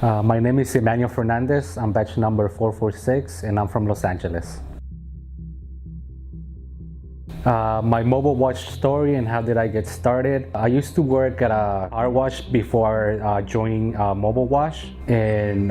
My name is Emmanuel Fernandez. I'm batch number 446 and I'm from Los Angeles. My MobileWash story and how did I get started. I used to work at a car wash before joining MobileWash, and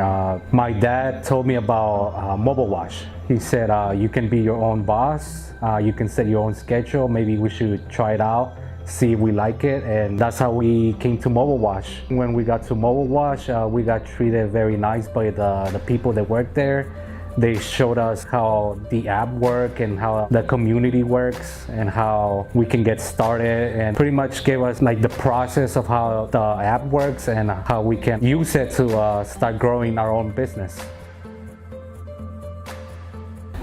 my dad told me about MobileWash. He said you can be your own boss, you can set your own schedule, maybe we should try it out, see if we like it, and that's how we came to MobileWash. When we got to MobileWash, we got treated very nice by the people that work there. They showed us how the app works and how the community works and how we can get started, and pretty much gave us like the process of how the app works and how we can use it to start growing our own business.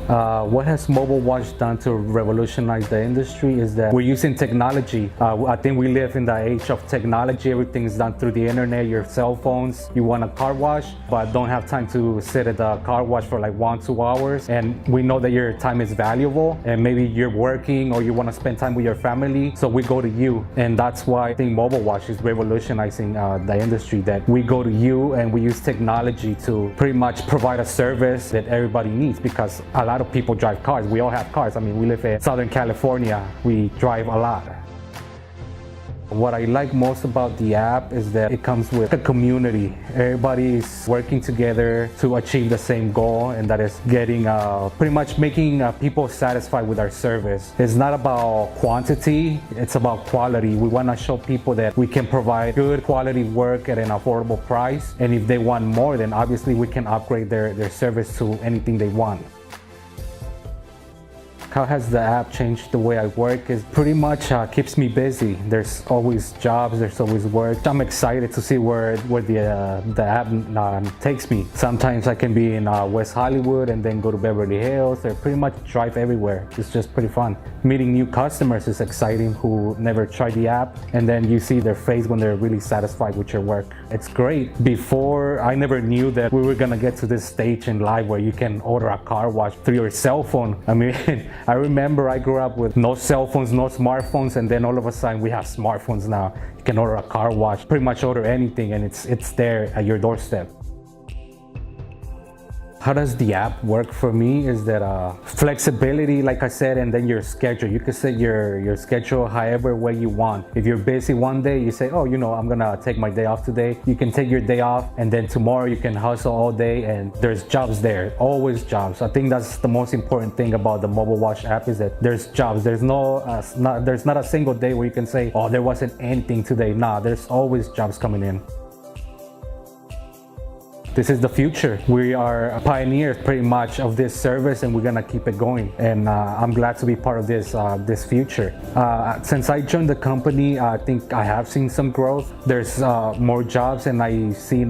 What has MobileWash done to revolutionize the industry is that we're using technology. I think we live in the age of technology. Everything's done through the internet, your cell phones. You want a car wash, but don't have time to sit at the car wash for like 1-2 hours. And we know that your time is valuable, and maybe you're working or you want to spend time with your family. So we go to you. And that's why I think MobileWash is revolutionizing the industry, that we go to you and we use technology to pretty much provide a service that everybody needs, because a lot of people drive cars. We all have cars. I mean, we live in Southern California. We drive a lot. What I like most about the app is that it comes with a community. Everybody's working together to achieve the same goal, and that is getting pretty much making people satisfied with our service. It's not about quantity, it's about quality. We want to show people that we can provide good quality work at an affordable price, and if they want more, then obviously we can upgrade their service to anything they want. How has the app changed the way I work? Is pretty much keeps me busy. There's always jobs, there's always work. I'm excited to see where the app takes me. Sometimes I can be in West Hollywood and then go to Beverly Hills, or pretty much drive everywhere. It's just pretty fun. Meeting new customers is exciting who never tried the app, and then you see their face when they're really satisfied with your work. It's great. Before, I never knew that we were gonna get to this stage in life where you can order a car wash through your cell phone. I mean, I remember I grew up with no cell phones, no smartphones, and then all of a sudden we have smartphones now. You can order a car wash, pretty much order anything, and it's there at your doorstep. How does the app work for me is that flexibility, like I said, and then your schedule. You can set your schedule however way you want. If you're busy one day, you say, oh, you know, I'm gonna take my day off today. You can take your day off, and then tomorrow you can hustle all day, and there's jobs there, always jobs. I think that's the most important thing about the MobileWash app, is that there's jobs. There's not a single day where you can say, oh, there wasn't anything today. Nah, there's always jobs coming in. This is the future. We are pioneers pretty much of this service, and we're gonna keep it going. And I'm glad to be part of this future. Since I joined the company, I think I have seen some growth. There's more jobs, and I've seen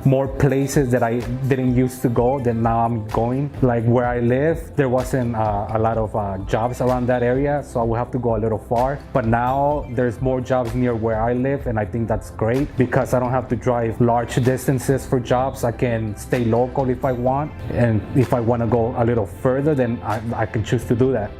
more places that I didn't used to go that now I'm going. Like where I live, there wasn't a lot of jobs around that area, so I would have to go a little far. But now there's more jobs near where I live, and I think that's great because I don't have to drive large distances for jobs. I can stay local if I want, and if I want to go a little further, then I can choose to do that.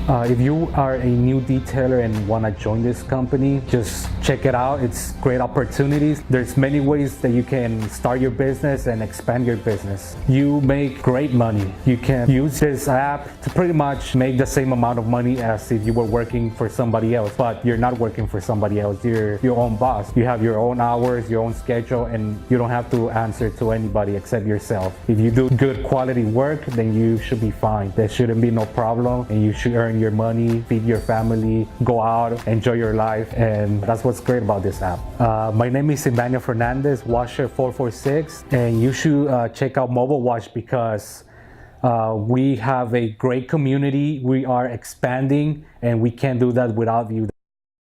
If you are a new detailer and want to join this company, just check it out. It's great opportunities. There's many ways that you can start your business and expand your business. You make great money. You can use this app to pretty much make the same amount of money as if you were working for somebody else, but you're not working for somebody else. You're your own boss. You have your own hours, your own schedule, and you don't have to answer to anybody except yourself. If you do good quality work, then you should be fine. There shouldn't be no problem, and you should earn your money, feed your family, go out, enjoy your life, and that's what's great about this app. My name is Emmanuel Fernandez, Washer 446, and you should check out MobileWash because we have a great community. We are expanding, and we can't do that without you.